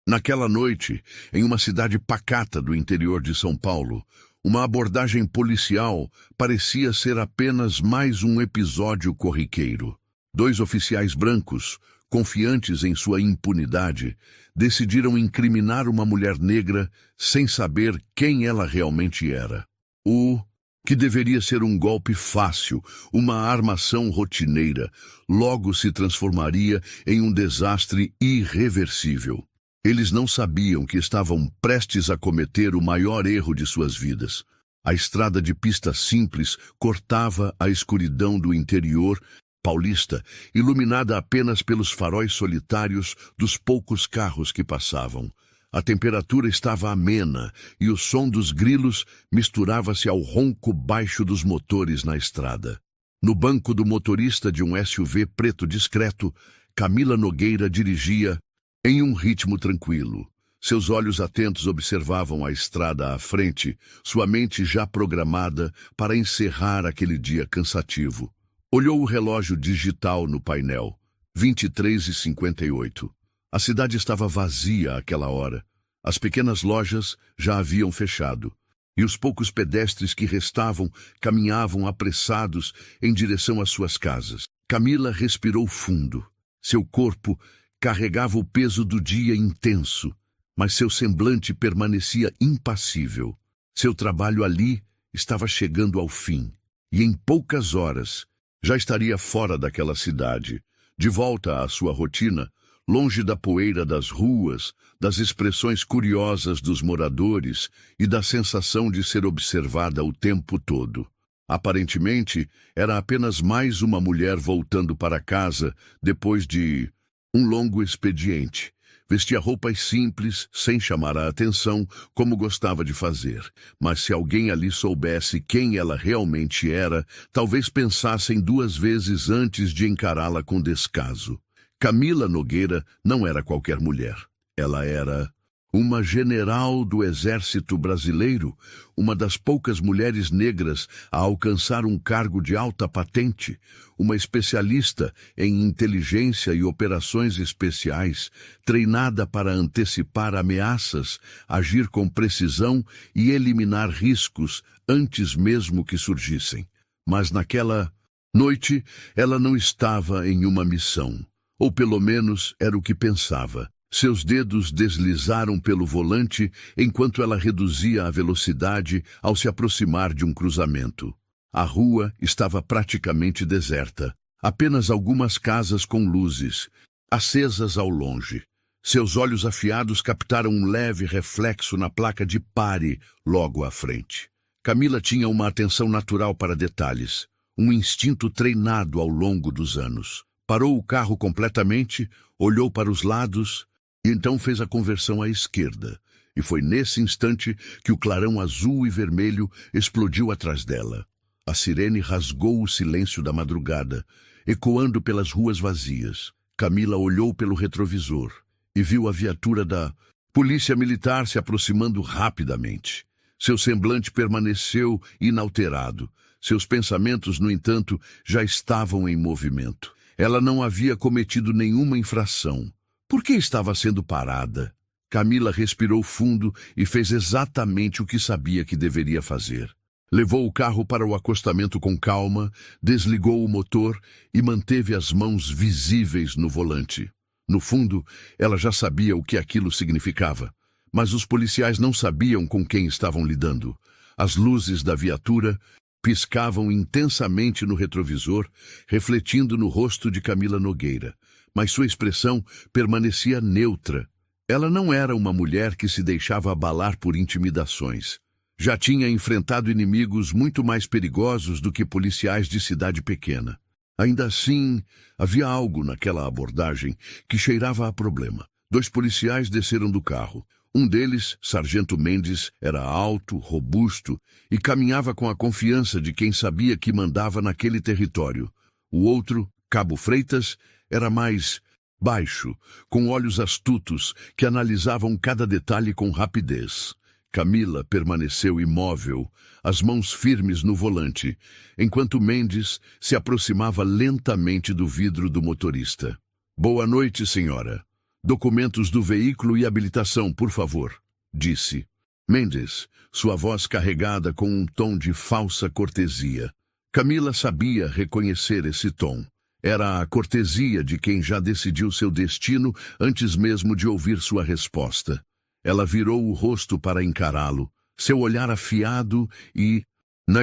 Naquela noite, em uma cidade pacata do interior de São Paulo, uma abordagem policial parecia ser apenas mais um episódio corriqueiro. Dois oficiais brancos, confiantes em sua impunidade, decidiram incriminar uma mulher negra sem saber quem ela realmente era. O que deveria ser um golpe fácil, uma armação rotineira, logo se transformaria em um desastre irreversível. Eles não sabiam que estavam prestes a cometer o maior erro de suas vidas. A estrada de pista simples cortava a escuridão do interior paulista, iluminada apenas pelos faróis solitários dos poucos carros que passavam. A temperatura estava amena e o som dos grilos misturava-se ao ronco baixo dos motores na estrada. No banco do motorista de um SUV preto discreto, Camila Nogueira dirigia em um ritmo tranquilo. Seus olhos atentos observavam a estrada à frente, sua mente já programada para encerrar aquele dia cansativo. Olhou o relógio digital no painel, 23h58. A cidade estava vazia àquela hora. As pequenas lojas já haviam fechado, e os poucos pedestres que restavam caminhavam apressados em direção às suas casas. Camila respirou fundo. Seu corpo carregava o peso do dia intenso, mas seu semblante permanecia impassível. Seu trabalho ali estava chegando ao fim, e em poucas horas já estaria fora daquela cidade, de volta à sua rotina, longe da poeira das ruas, das expressões curiosas dos moradores e da sensação de ser observada o tempo todo. Aparentemente, era apenas mais uma mulher voltando para casa depois de um longo expediente. Vestia roupas simples, sem chamar a atenção, como gostava de fazer. Mas se alguém ali soubesse quem ela realmente era, talvez pensassem duas vezes antes de encará-la com descaso. Camila Nogueira não era qualquer mulher. Ela era uma general do Exército Brasileiro, uma das poucas mulheres negras a alcançar um cargo de alta patente, uma especialista em inteligência e operações especiais, treinada para antecipar ameaças, agir com precisão e eliminar riscos antes mesmo que surgissem. Mas naquela noite, ela não estava em uma missão, ou pelo menos era o que pensava. Seus dedos deslizaram pelo volante enquanto ela reduzia a velocidade ao se aproximar de um cruzamento. A rua estava praticamente deserta. Apenas algumas casas com luzes, acesas ao longe. Seus olhos afiados captaram um leve reflexo na placa de pare logo à frente. Camila tinha uma atenção natural para detalhes, um instinto treinado ao longo dos anos. Parou o carro completamente, olhou para os lados e então fez a conversão à esquerda. E foi nesse instante que o clarão azul e vermelho explodiu atrás dela. A sirene rasgou o silêncio da madrugada, ecoando pelas ruas vazias. Camila olhou pelo retrovisor e viu a viatura da Polícia Militar se aproximando rapidamente. Seu semblante permaneceu inalterado. Seus pensamentos, no entanto, já estavam em movimento. Ela não havia cometido nenhuma infração. Por que estava sendo parada? Camila respirou fundo e fez exatamente o que sabia que deveria fazer. Levou o carro para o acostamento com calma, desligou o motor e manteve as mãos visíveis no volante. No fundo, ela já sabia o que aquilo significava, mas os policiais não sabiam com quem estavam lidando. As luzes da viatura piscavam intensamente no retrovisor, refletindo no rosto de Camila Nogueira, mas sua expressão permanecia neutra. Ela não era uma mulher que se deixava abalar por intimidações. Já tinha enfrentado inimigos muito mais perigosos do que policiais de cidade pequena. Ainda assim, havia algo naquela abordagem que cheirava a problema. Dois policiais desceram do carro. Um deles, Sargento Mendes, era alto, robusto e caminhava com a confiança de quem sabia que mandava naquele território. O outro, Cabo Freitas, era mais baixo, com olhos astutos que analisavam cada detalhe com rapidez. Camila permaneceu imóvel, as mãos firmes no volante, enquanto Mendes se aproximava lentamente do vidro do motorista. "Boa noite, senhora." Documentos do veículo e habilitação, por favor, disse. Mendes, sua voz carregada com um tom de falsa cortesia. Camila sabia reconhecer esse tom. Era a cortesia de quem já decidiu seu destino antes mesmo de ouvir sua resposta. Ela virou o rosto para encará-lo, seu olhar afiado e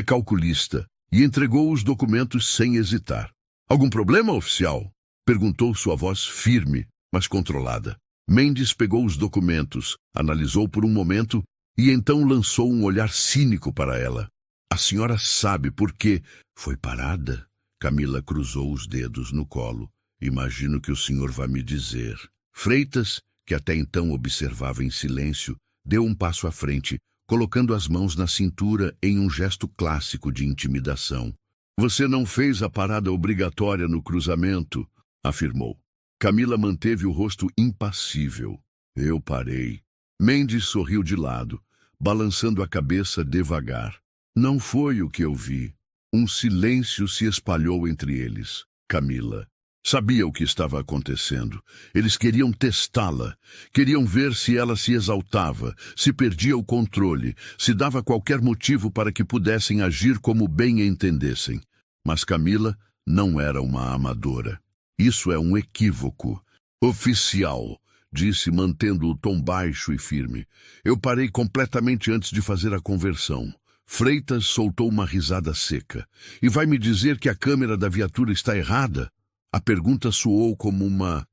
calculista, e entregou os documentos sem hesitar. Algum problema, oficial? Perguntou sua voz firme, mas controlada. Mendes pegou os documentos, analisou por um momento e então lançou um olhar cínico para ela. A senhora sabe por que foi parada? Camila cruzou os dedos no colo. Imagino que o senhor vai me dizer. Freitas, que até então observava em silêncio, deu um passo à frente, colocando as mãos na cintura em um gesto clássico de intimidação. Você não fez a parada obrigatória no cruzamento, afirmou. Camila manteve o rosto impassível. Eu parei. Mendes sorriu de lado, balançando a cabeça devagar. Não foi o que eu vi. Um silêncio se espalhou entre eles. Camila sabia o que estava acontecendo. Eles queriam testá-la. Queriam ver se ela se exaltava, se perdia o controle, se dava qualquer motivo para que pudessem agir como bem entendessem. Mas Camila não era uma amadora. Isso é um equívoco. Oficial, disse, mantendo o tom baixo e firme. Eu parei completamente antes de fazer a conversão. Freitas soltou uma risada seca. E vai me dizer que a câmera da viatura está errada? A pergunta soou como uma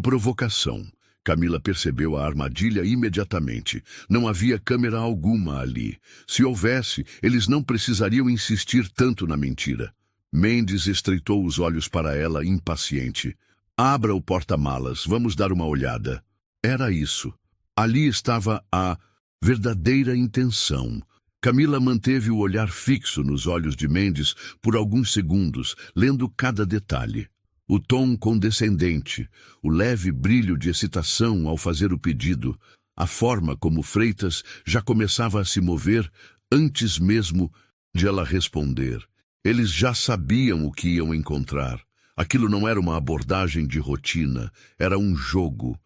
provocação. Camila percebeu a armadilha imediatamente. Não havia câmera alguma ali. Se houvesse, eles não precisariam insistir tanto na mentira. Mendes estreitou os olhos para ela, impaciente. Abra o porta-malas, vamos dar uma olhada. Era isso. Ali estava a verdadeira intenção. Camila manteve o olhar fixo nos olhos de Mendes por alguns segundos, lendo cada detalhe. O tom condescendente, o leve brilho de excitação ao fazer o pedido, a forma como Freitas já começava a se mover antes mesmo de ela responder. Eles já sabiam o que iam encontrar. Aquilo não era uma abordagem de rotina, era um jogo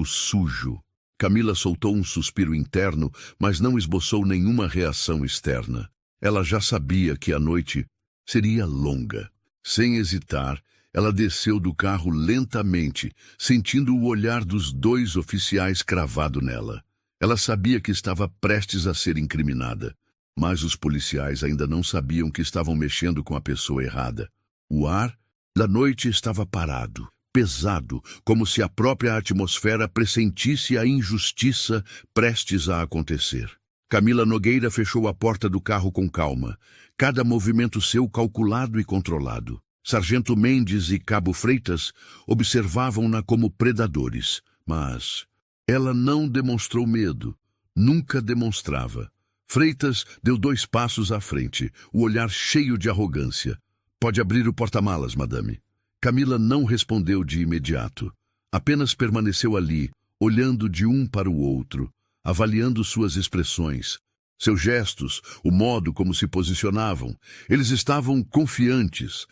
sujo. Camila soltou um suspiro interno, mas não esboçou nenhuma reação externa. Ela já sabia que a noite seria longa. Sem hesitar, ela desceu do carro lentamente, sentindo o olhar dos dois oficiais cravado nela. Ela sabia que estava prestes a ser incriminada, mas os policiais ainda não sabiam que estavam mexendo com a pessoa errada. O ar da noite estava parado, pesado, como se a própria atmosfera pressentisse a injustiça prestes a acontecer. Camila Nogueira fechou a porta do carro com calma, cada movimento seu calculado e controlado. Sargento Mendes e Cabo Freitas observavam-na como predadores, mas ela não demonstrou medo, nunca demonstrava. Freitas deu 2 passos à frente, o olhar cheio de arrogância. Pode abrir o porta-malas, madame. Camila não respondeu de imediato. Apenas permaneceu ali, olhando de um para o outro, avaliando suas expressões, seus gestos, o modo como se posicionavam. Eles estavam confiantes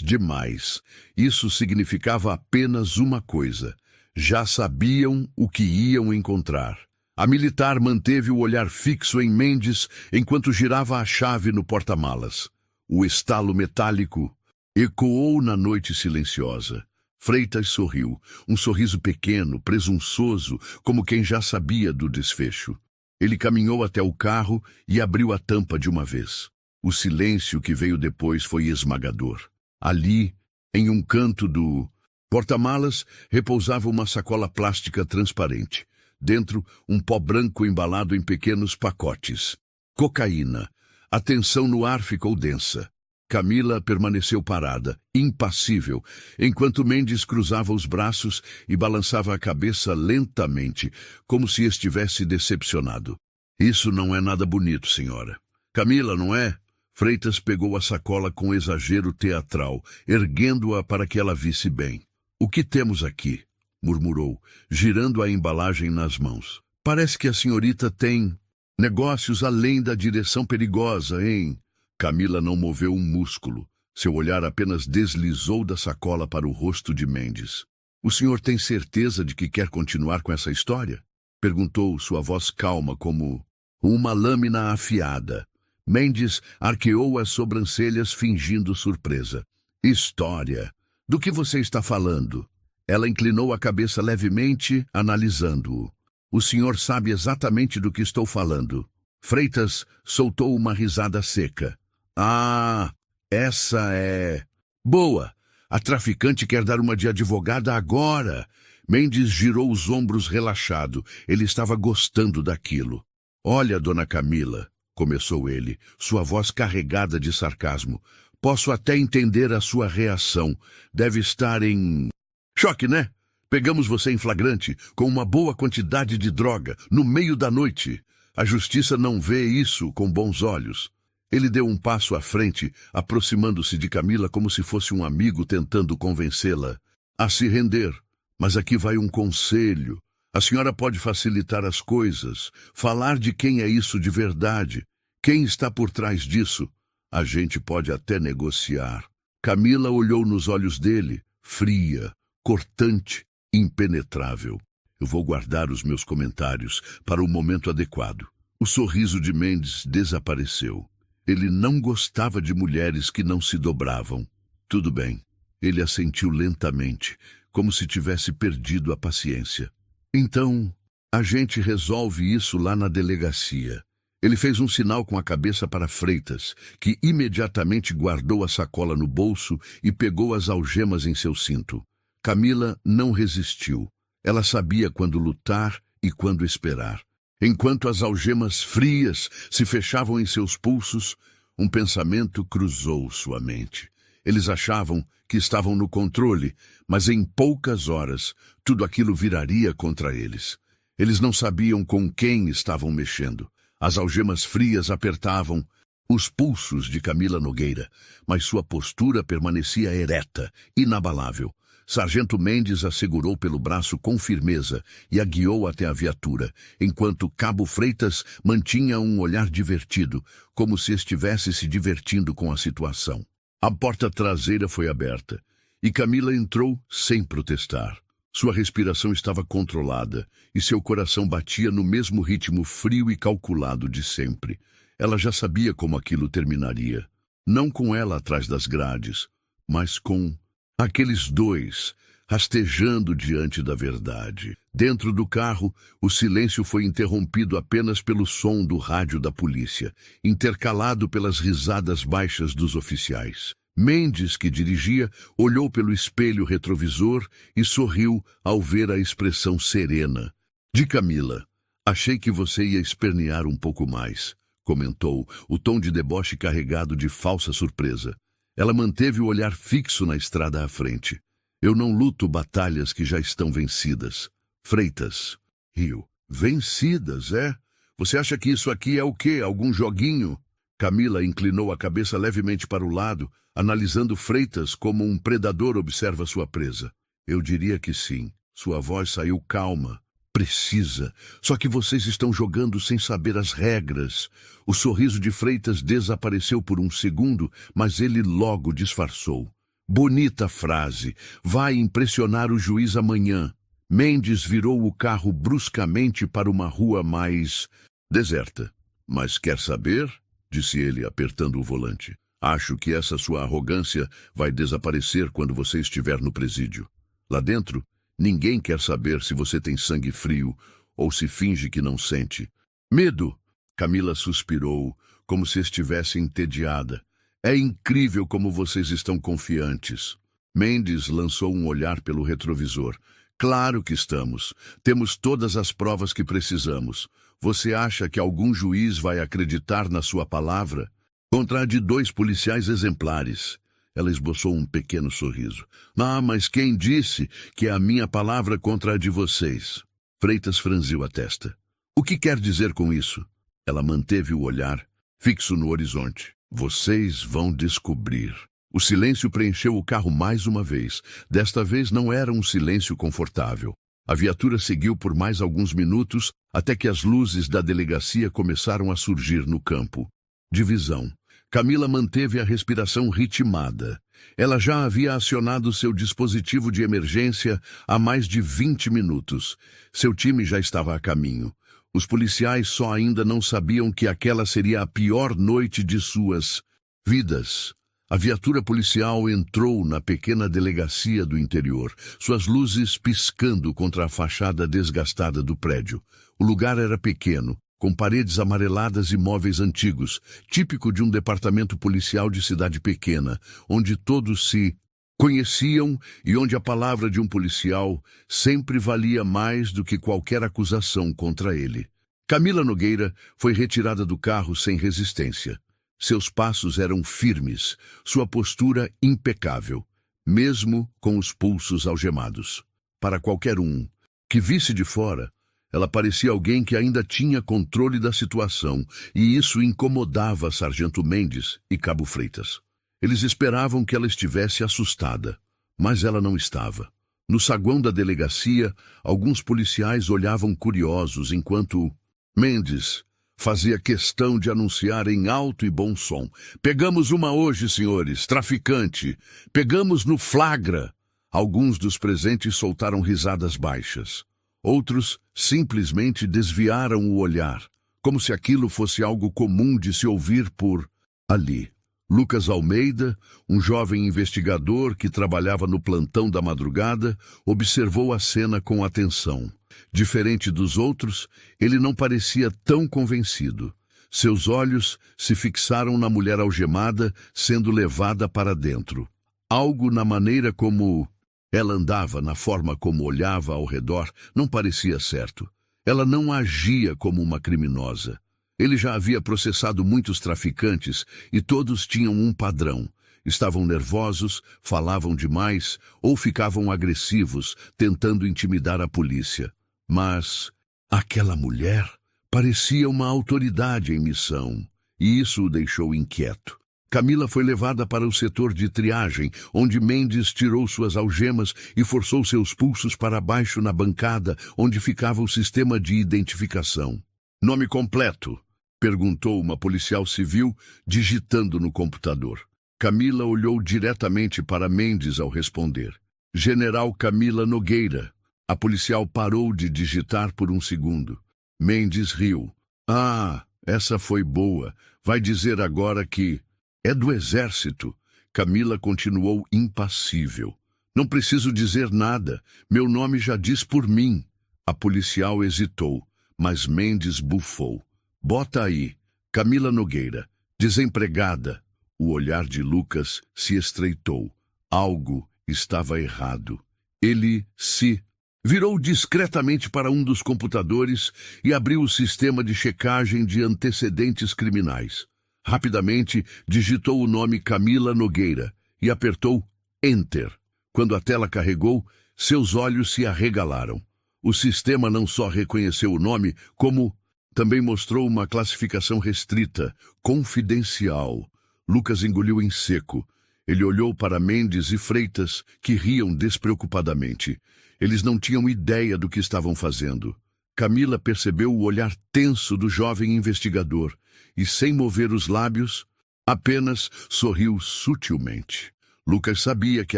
demais. Isso significava apenas uma coisa. Já sabiam o que iam encontrar. A militar manteve o olhar fixo em Mendes enquanto girava a chave no porta-malas. O estalo metálico ecoou na noite silenciosa. Freitas sorriu, um sorriso pequeno, presunçoso, como quem já sabia do desfecho. Ele caminhou até o carro e abriu a tampa de uma vez. O silêncio que veio depois foi esmagador. Ali, em um canto do porta-malas, repousava uma sacola plástica transparente. Dentro, um pó branco embalado em pequenos pacotes. Cocaína. A tensão no ar ficou densa. Camila permaneceu parada, impassível, enquanto Mendes cruzava os braços e balançava a cabeça lentamente, como se estivesse decepcionado. Isso não é nada bonito, senhora. Camila, não é? Freitas pegou a sacola com exagero teatral, erguendo-a para que ela visse bem. O que temos aqui? Murmurou, girando a embalagem nas mãos. Parece que a senhorita tem negócios além da direção perigosa, hein? Camila não moveu um músculo. Seu olhar apenas deslizou da sacola para o rosto de Mendes. O senhor tem certeza de que quer continuar com essa história? Perguntou, sua voz calma como uma lâmina afiada. Mendes arqueou as sobrancelhas fingindo surpresa. História? Do que você está falando? Ela inclinou a cabeça levemente, analisando-o. O senhor sabe exatamente do que estou falando. Freitas soltou uma risada seca. Ah, essa é... Boa! A traficante quer dar uma de advogada agora. Mendes girou os ombros relaxado. Ele estava gostando daquilo. Olha, dona Camila, começou ele, sua voz carregada de sarcasmo. Posso até entender a sua reação. Deve estar em... choque, né? Pegamos você em flagrante, com uma boa quantidade de droga, no meio da noite. A justiça não vê isso com bons olhos. Ele deu um passo à frente, aproximando-se de Camila como se fosse um amigo tentando convencê-la a se render. Mas aqui vai um conselho. A senhora pode facilitar as coisas, falar de quem é isso de verdade, quem está por trás disso. A gente pode até negociar. Camila olhou nos olhos dele, fria, cortante, impenetrável. Eu vou guardar os meus comentários para o momento adequado. O sorriso de Mendes desapareceu. Ele não gostava de mulheres que não se dobravam. Tudo bem. Ele assentiu lentamente, como se tivesse perdido a paciência. Então, a gente resolve isso lá na delegacia. Ele fez um sinal com a cabeça para Freitas, que imediatamente guardou a sacola no bolso e pegou as algemas em seu cinto. Camila não resistiu. Ela sabia quando lutar e quando esperar. Enquanto as algemas frias se fechavam em seus pulsos, um pensamento cruzou sua mente. Eles achavam que estavam no controle, mas em poucas horas tudo aquilo viraria contra eles. Eles não sabiam com quem estavam mexendo. As algemas frias apertavam os pulsos de Camila Nogueira, mas sua postura permanecia ereta, inabalável. Sargento Mendes a segurou pelo braço com firmeza e a guiou até a viatura, enquanto Cabo Freitas mantinha um olhar divertido, como se estivesse se divertindo com a situação. A porta traseira foi aberta, e Camila entrou sem protestar. Sua respiração estava controlada, e seu coração batia no mesmo ritmo frio e calculado de sempre. Ela já sabia como aquilo terminaria. Não com ela atrás das grades, mas com aqueles dois, rastejando diante da verdade. Dentro do carro, o silêncio foi interrompido apenas pelo som do rádio da polícia, intercalado pelas risadas baixas dos oficiais. Mendes, que dirigia, olhou pelo espelho retrovisor e sorriu ao ver a expressão serena de Camila. Achei que você ia espernear um pouco mais, comentou, o tom de deboche carregado de falsa surpresa. Ela manteve o olhar fixo na estrada à frente. Eu não luto batalhas que já estão vencidas. Freitas riu. Vencidas, é? Você acha que isso aqui é o quê? Algum joguinho? Camila inclinou a cabeça levemente para o lado, analisando Freitas como um predador observa sua presa. Eu diria que sim. Sua voz saiu calma, precisa. Só que vocês estão jogando sem saber as regras. O sorriso de Freitas desapareceu por um segundo, mas ele logo disfarçou. Bonita frase. Vai impressionar o juiz amanhã. Mendes virou o carro bruscamente para uma rua mais deserta. Mas quer saber? Disse ele, apertando o volante. Acho que essa sua arrogância vai desaparecer quando você estiver no presídio. Lá dentro, ninguém quer saber se você tem sangue frio ou se finge que não sente. Medo! Camila suspirou, como se estivesse entediada. É incrível como vocês estão confiantes. Mendes lançou um olhar pelo retrovisor. Claro que estamos. Temos todas as provas que precisamos. Você acha que algum juiz vai acreditar na sua palavra? Contra a de 2 policiais exemplares. Ela esboçou um pequeno sorriso. Ah, mas quem disse que é a minha palavra contra a de vocês? Freitas franziu a testa. O que quer dizer com isso? Ela manteve o olhar fixo no horizonte. Vocês vão descobrir. O silêncio preencheu o carro mais uma vez. Desta vez não era um silêncio confortável. A viatura seguiu por mais alguns minutos até que as luzes da delegacia começaram a surgir no campo. Divisão. Camila manteve a respiração ritmada. Ela já havia acionado seu dispositivo de emergência há mais de 20 minutos. Seu time já estava a caminho. Os policiais só ainda não sabiam que aquela seria a pior noite de suas vidas. A viatura policial entrou na pequena delegacia do interior, suas luzes piscando contra a fachada desgastada do prédio. O lugar era pequeno, com paredes amareladas e móveis antigos, típico de um departamento policial de cidade pequena, onde todos se conheciam e onde a palavra de um policial sempre valia mais do que qualquer acusação contra ele. Camila Nogueira foi retirada do carro sem resistência. Seus passos eram firmes, sua postura impecável, mesmo com os pulsos algemados. Para qualquer um que visse de fora, ela parecia alguém que ainda tinha controle da situação, e isso incomodava Sargento Mendes e Cabo Freitas. Eles esperavam que ela estivesse assustada, mas ela não estava. No saguão da delegacia, alguns policiais olhavam curiosos enquanto Mendes fazia questão de anunciar em alto e bom som: "Pegamos uma hoje, senhores, traficante. Pegamos no flagra." Alguns dos presentes soltaram risadas baixas. Outros simplesmente desviaram o olhar, como se aquilo fosse algo comum de se ouvir por ali. Lucas Almeida, um jovem investigador que trabalhava no plantão da madrugada, observou a cena com atenção. Diferente dos outros, ele não parecia tão convencido. Seus olhos se fixaram na mulher algemada sendo levada para dentro. Algo na maneira como ela andava, na forma como olhava ao redor, não parecia certo. Ela não agia como uma criminosa. Ele já havia processado muitos traficantes e todos tinham um padrão. Estavam nervosos, falavam demais ou ficavam agressivos, tentando intimidar a polícia. Mas aquela mulher parecia uma autoridade em missão, e isso o deixou inquieto. Camila foi levada para o setor de triagem, onde Mendes tirou suas algemas e forçou seus pulsos para baixo na bancada, onde ficava o sistema de identificação. "Nome completo?" perguntou uma policial civil, digitando no computador. Camila olhou diretamente para Mendes ao responder. "General Camila Nogueira." A policial parou de digitar por um segundo. Mendes riu. "Ah, essa foi boa. Vai dizer agora que é do exército." Camila continuou impassível. "Não preciso dizer nada. Meu nome já diz por mim." A policial hesitou, mas Mendes bufou. "Bota aí, Camila Nogueira, desempregada." O olhar de Lucas se estreitou. Algo estava errado. Ele se virou discretamente para um dos computadores e abriu o sistema de checagem de antecedentes criminais. Rapidamente digitou o nome Camila Nogueira e apertou Enter. Quando a tela carregou, seus olhos se arregalaram. O sistema não só reconheceu o nome, como também mostrou uma classificação restrita, confidencial. Lucas engoliu em seco. Ele olhou para Mendes e Freitas, que riam despreocupadamente. Eles não tinham ideia do que estavam fazendo. Camila percebeu o olhar tenso do jovem investigador e, sem mover os lábios, apenas sorriu sutilmente. Lucas sabia que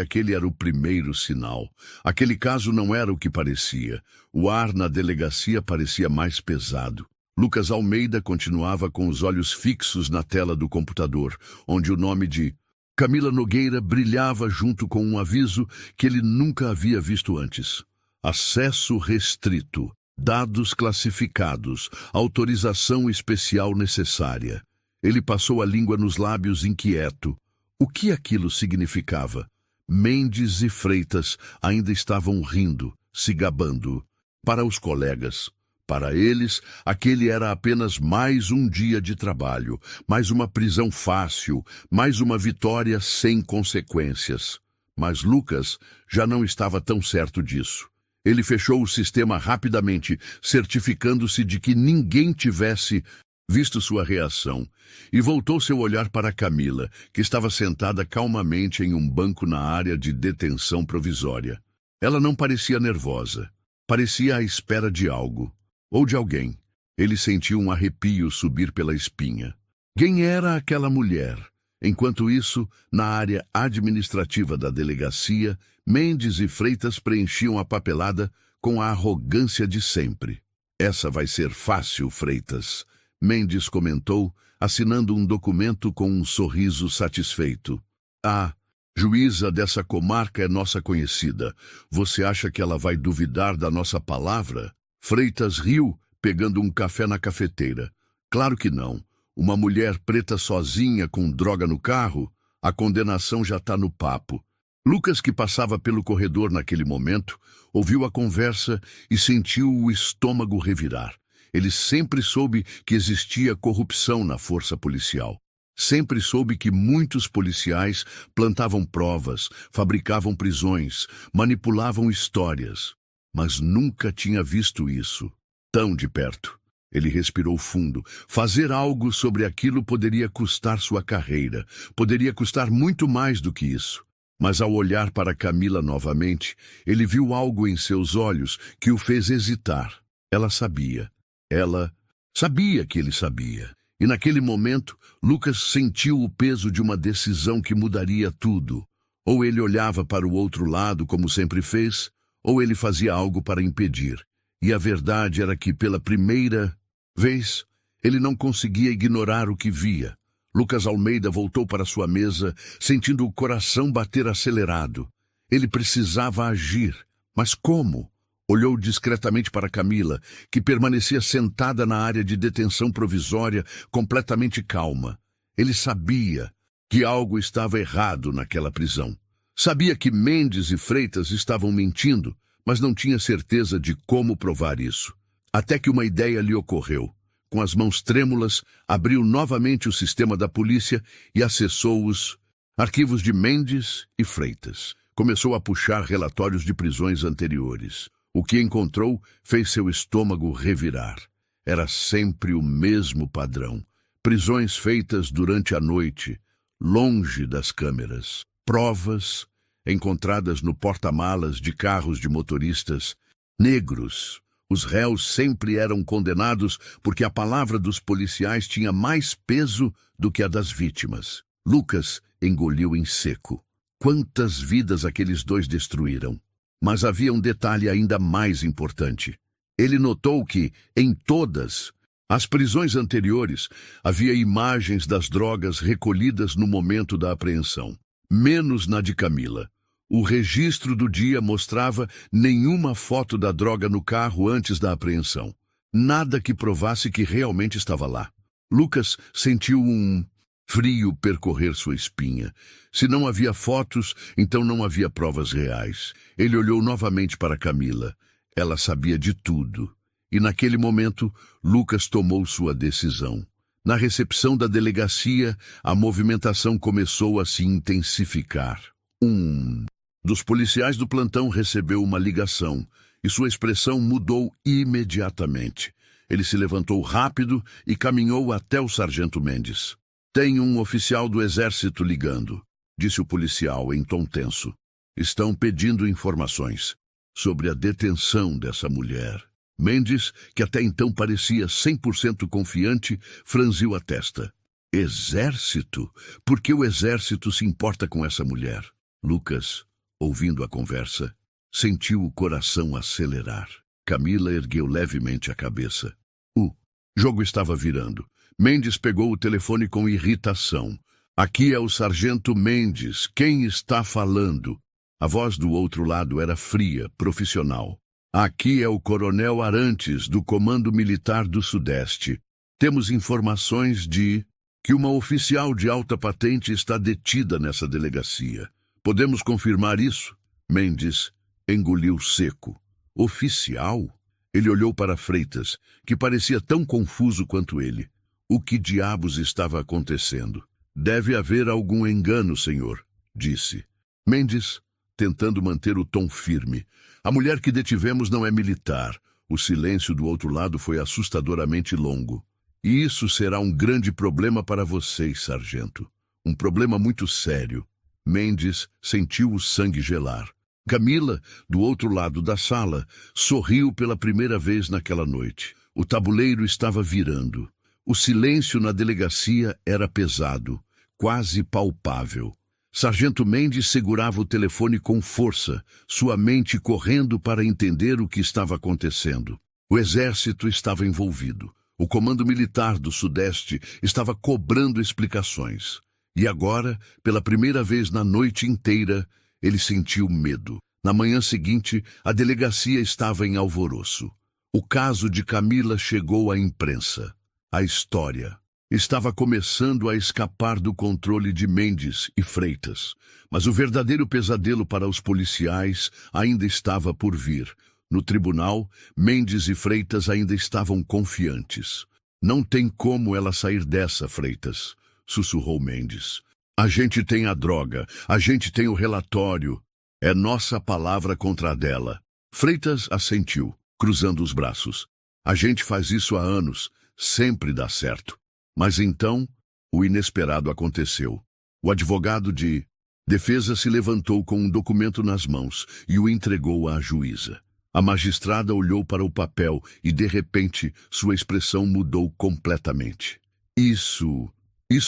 aquele era o primeiro sinal. Aquele caso não era o que parecia. O ar na delegacia parecia mais pesado. Lucas Almeida continuava com os olhos fixos na tela do computador, onde o nome de Camila Nogueira brilhava junto com um aviso que ele nunca havia visto antes. Acesso restrito, dados classificados, autorização especial necessária. Ele passou a língua nos lábios inquieto. O que aquilo significava? Mendes e Freitas ainda estavam rindo, se gabando. Para os colegas, para eles, aquele era apenas mais um dia de trabalho, mais uma prisão fácil, mais uma vitória sem consequências. Mas Lucas já não estava tão certo disso. Ele fechou o sistema rapidamente, certificando-se de que ninguém tivesse visto sua reação, e voltou seu olhar para Camila, que estava sentada calmamente em um banco na área de detenção provisória. Ela não parecia nervosa. Parecia à espera de algo. Ou de alguém. Ele sentiu um arrepio subir pela espinha. Quem era aquela mulher? Enquanto isso, na área administrativa da delegacia, Mendes e Freitas preenchiam a papelada com a arrogância de sempre. Essa vai ser fácil, Freitas, Mendes comentou, assinando um documento com um sorriso satisfeito. A juíza dessa comarca é nossa conhecida. Você acha que ela vai duvidar da nossa palavra? Freitas riu, pegando um café na cafeteira. Claro que não. Uma mulher preta sozinha com droga no carro? A condenação já está no papo. Lucas, que passava pelo corredor naquele momento, ouviu a conversa e sentiu o estômago revirar. Ele sempre soube que existia corrupção na força policial. Sempre soube que muitos policiais plantavam provas, fabricavam prisões, manipulavam histórias. Mas nunca tinha visto isso tão de perto. Ele respirou fundo. Fazer algo sobre aquilo poderia custar sua carreira. Poderia custar muito mais do que isso. Mas ao olhar para Camila novamente, ele viu algo em seus olhos que o fez hesitar. Ela sabia. Ela sabia que ele sabia. E naquele momento, Lucas sentiu o peso de uma decisão que mudaria tudo. Ou ele olhava para o outro lado, como sempre fez, ou ele fazia algo para impedir. E a verdade era que, pela primeira vez, ele não conseguia ignorar o que via. Lucas Almeida voltou para sua mesa, sentindo o coração bater acelerado. Ele precisava agir. Mas como? Olhou discretamente para Camila, que permanecia sentada na área de detenção provisória, completamente calma. Ele sabia que algo estava errado naquela prisão. Sabia que Mendes e Freitas estavam mentindo, mas não tinha certeza de como provar isso. Até que uma ideia lhe ocorreu. Com as mãos trêmulas, abriu novamente o sistema da polícia e acessou os arquivos de Mendes e Freitas. Começou a puxar relatórios de prisões anteriores. O que encontrou fez seu estômago revirar. Era sempre o mesmo padrão. Prisões feitas durante a noite, longe das câmeras. Provas encontradas no porta-malas de carros de motoristas negros. Os réus sempre eram condenados porque a palavra dos policiais tinha mais peso do que a das vítimas. Lucas engoliu em seco. Quantas vidas aqueles dois destruíram? Mas havia um detalhe ainda mais importante. Ele notou que, em todas as prisões anteriores, havia imagens das drogas recolhidas no momento da apreensão. Menos na de Camila. O registro do dia mostrava nenhuma foto da droga no carro antes da apreensão. Nada que provasse que realmente estava lá. Lucas sentiu um frio percorrer sua espinha. Se não havia fotos, então não havia provas reais. Ele olhou novamente para Camila. Ela sabia de tudo. E naquele momento, Lucas tomou sua decisão. Na recepção da delegacia, a movimentação começou a se intensificar. Um dos policiais do plantão recebeu uma ligação e sua expressão mudou imediatamente. Ele se levantou rápido e caminhou até o sargento Mendes. Tem um oficial do exército ligando, disse o policial em tom tenso. Estão pedindo informações sobre a detenção dessa mulher. Mendes, que até então parecia 100% confiante, franziu a testa. Exército? Por que o exército se importa com essa mulher? Lucas, ouvindo a conversa, sentiu o coração acelerar. Camila ergueu levemente a cabeça. O jogo estava virando. Mendes pegou o telefone com irritação. Aqui é o sargento Mendes. Quem está falando? A voz do outro lado era fria, profissional. Aqui é o coronel Arantes, do Comando Militar do Sudeste. Temos informações de que uma oficial de alta patente está detida nessa delegacia. Podemos confirmar isso? Mendes engoliu seco. Oficial? Ele olhou para Freitas, que parecia tão confuso quanto ele. O que diabos estava acontecendo? Deve haver algum engano, senhor, disse. Mendes, tentando manter o tom firme. A mulher que detivemos não é militar. O silêncio do outro lado foi assustadoramente longo. E isso será um grande problema para vocês, sargento. Um problema muito sério. Mendes sentiu o sangue gelar. Camila, do outro lado da sala, sorriu pela primeira vez naquela noite. O tabuleiro estava virando. O silêncio na delegacia era pesado. quase palpável. Sargento Mendes segurava o telefone com força, sua mente correndo para entender o que estava acontecendo. O exército estava envolvido. O Comando Militar do Sudeste estava cobrando explicações. E agora, pela primeira vez na noite inteira, ele sentiu medo. Na manhã seguinte, a delegacia estava em alvoroço. O caso de Camila chegou à imprensa. A história estava começando a escapar do controle de Mendes e Freitas. Mas o verdadeiro pesadelo para os policiais ainda estava por vir. No tribunal, Mendes e Freitas ainda estavam confiantes. Não tem como ela sair dessa, Freitas, sussurrou Mendes. A gente tem a droga, a gente tem o relatório. É nossa palavra contra a dela. Freitas assentiu, cruzando os braços. A gente faz isso há anos, sempre dá certo. Mas então, o inesperado aconteceu. O advogado de defesa se levantou com um documento nas mãos e o entregou à juíza. A magistrada olhou para o papel e, de repente, sua expressão mudou completamente. Isso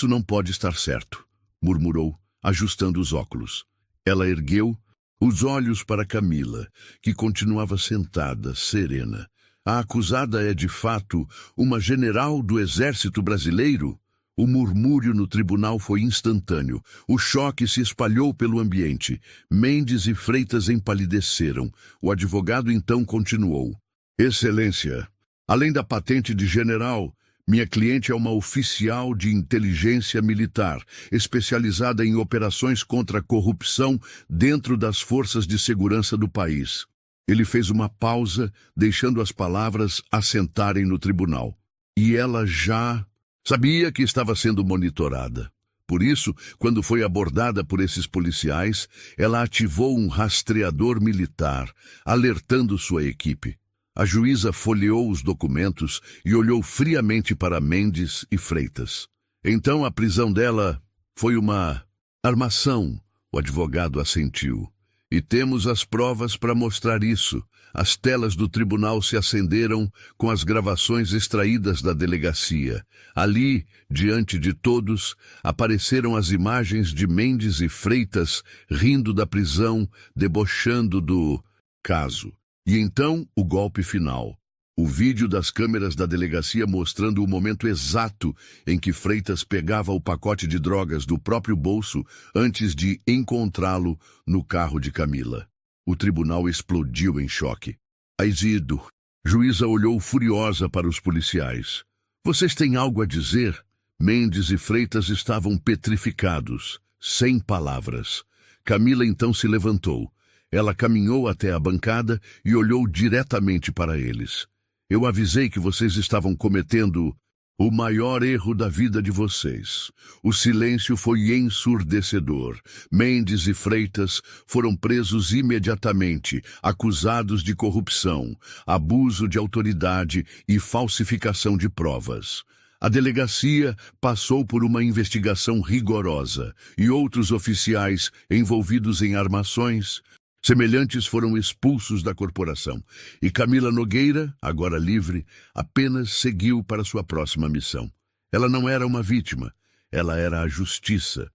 não pode estar certo, murmurou, ajustando os óculos. Ela ergueu os olhos para Camila, que continuava sentada, serena. A acusada é, de fato, uma general do Exército Brasileiro? O murmúrio no tribunal foi instantâneo. O choque se espalhou pelo ambiente. Mendes e Freitas empalideceram. O advogado então continuou. Excelência, além da patente de general, minha cliente é uma oficial de inteligência militar, especializada em operações contra a corrupção dentro das forças de segurança do país. Ele fez uma pausa, deixando as palavras assentarem no tribunal. E ela já sabia que estava sendo monitorada. Por isso, quando foi abordada por esses policiais, ela ativou um rastreador militar, alertando sua equipe. A juíza folheou os documentos e olhou friamente para Mendes e Freitas. Então a prisão dela foi uma armação, o advogado assentiu. E temos as provas para mostrar isso. As telas do tribunal se acenderam com as gravações extraídas da delegacia. Ali, diante de todos, apareceram as imagens de Mendes e Freitas rindo da prisão, debochando do caso. E então, o golpe final. O vídeo das câmeras da delegacia mostrando o momento exato em que Freitas pegava o pacote de drogas do próprio bolso antes de encontrá-lo no carro de Camila. O tribunal explodiu em choque. Aizido, juíza olhou furiosa para os policiais. Vocês têm algo a dizer? Mendes e Freitas estavam petrificados, sem palavras. Camila então se levantou. Ela caminhou até a bancada e olhou diretamente para eles. Eu avisei que vocês estavam cometendo o maior erro da vida de vocês. O silêncio foi ensurdecedor. Mendes e Freitas foram presos imediatamente, acusados de corrupção, abuso de autoridade e falsificação de provas. A delegacia passou por uma investigação rigorosa e outros oficiais envolvidos em armações semelhantes foram expulsos da corporação, e Camila Nogueira, agora livre, apenas seguiu para sua próxima missão. Ela não era uma vítima, ela era a justiça,